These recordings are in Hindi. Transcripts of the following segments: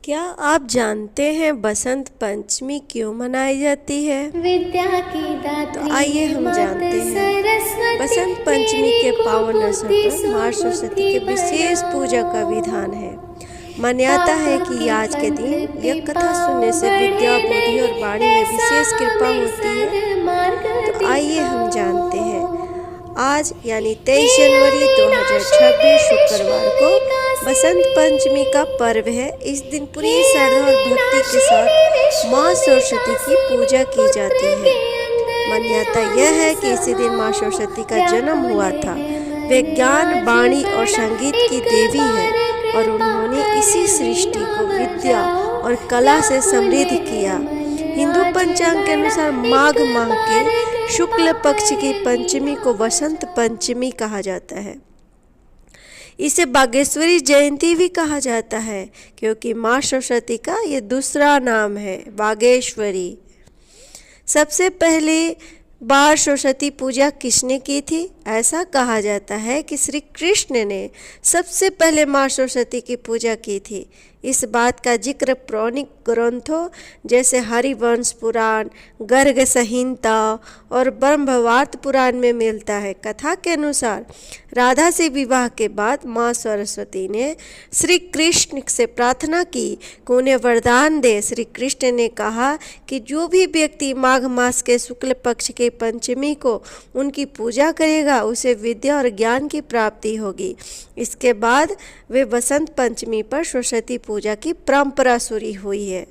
क्या आप जानते हैं बसंत पंचमी क्यों मनाई जाती है? विद्या की तो दात्री आइए हम मात जानते हैं। सरस्वती बसंत पंचमी मेरी के को पावन अवसर बुद्धि पर माँ सरस्वती सुबुद्धि के विशेष पूजा का विधान बया। है। मान्यता है पापा कि के आज के पंथ दिन पे यह कथा सुनने पाँव से बढ़े विद्या, बुद्धि और नहीं, वाणी में ऐसा विशेष कृपा हमें होती है। सद्मार्ग तो आइए हम जानते हैं। दिखाओ। आज यानी हे 23 जनवरी अविनाशिनी 2026 शुक्रवार को बसंत विश्वासिनी, पंचमी का पर्व है। इस दिन हे पूरी श्रद्धा और भक्ति के साथ अविनाशिनी माँ सरस्वती की विश्वासिनी, पूजा की पुत्र जाती के है। अंदर मान्यता यह ध्यान है कि इसी दिन माँ समाओ। सरस्वती का जन्म हुआ व्याकुल था। है वे मन ज्ञान, आज वाणी और बड़ा, संगीत की एक देवी है बार और कृपा उन्होंने कर इसी सृष्टि वीणा को विद्या बजाओ। और कला से व्याकुल समृद्ध है किया। मन हिंदू आज पंचांग के बड़ा, अनुसार एक माघ माह के बार कृपा शुक्ल पक्ष की कर पंचमी वीणा को बसंत बजाओ। पंचमी कहा जाता है। इसे बागेश्वरी जयंती भी कहा जाता है क्योंकि माँ सरस्वती का ये दूसरा नाम है, बागेश्वरी। सबसे पहले बार सरस्वती पूजा किसने की थी? ऐसा कहा जाता है कि श्री कृष्ण ने सबसे पहले माँ सरस्वती की पूजा की थी। इस बात का जिक्र पौराणिक ग्रंथों जैसे हरिवंश पुराण, गर्ग संहिता और ब्रह्मवार्त पुराण में मिलता है। कथा के अनुसार राधा से विवाह के बाद माँ सरस्वती ने श्री कृष्ण से प्रार्थना की कि उन्हें वरदान दे। श्री कृष्ण ने कहा कि जो भी व्यक्ति माघ मास के शुक्ल पक्ष के पंचमी को उनकी पूजा करेगा उसे विद्या और ज्ञान की प्राप्ति होगी। इसके बाद वे बसंत पंचमी पर सरस्वती पूजा की परंपरा शुरू हुई है।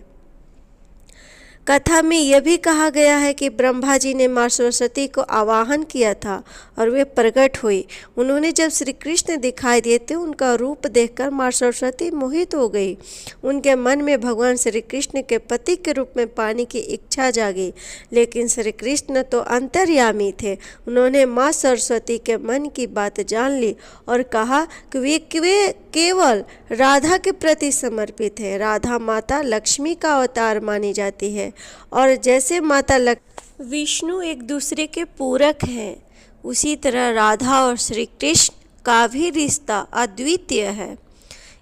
कथा में यह भी कहा गया है कि ब्रह्मा जी ने माँ सरस्वती को आवाहन किया था और वे प्रकट हुई। उन्होंने जब श्री कृष्ण दिखाई दिए तो उनका रूप देखकर माँ सरस्वती मोहित हो गई। उनके मन में भगवान श्री कृष्ण के पति के रूप में पाने की इच्छा जागी, लेकिन श्री कृष्ण तो अंतर्यामी थे। उन्होंने माँ सरस्वती के मन की बात जान ली और कहा कि वे केवल राधा के प्रति समर्पित है। राधा माता लक्ष्मी का अवतार मानी जाती है और जैसे माता विष्णु एक दूसरे के पूरक हैं, उसी तरह राधा और श्री कृष्ण का भी रिश्ता अद्वितीय है।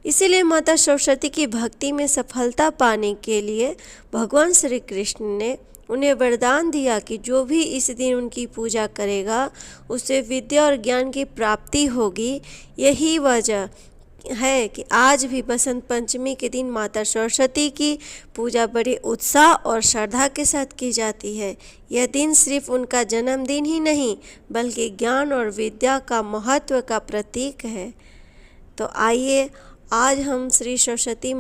इसीलिए माता सरस्वती की भक्ति में सफलता पाने के लिए भगवान श्री कृष्ण ने उन्हें वरदान दिया कि जो भी इस दिन उनकी पूजा करेगा उसे विद्या और ज्ञान की प्राप्ति होगी। यही वजह है कि आज भी बसंत पंचमी के दिन माता सरस्वती की पूजा बड़े उत्साह और श्रद्धा के साथ की जाती है। यह दिन सिर्फ उनका जन्मदिन ही नहीं बल्कि ज्ञान और विद्या का महत्व का प्रतीक है। तो आइए आज हम श्री सरस्वती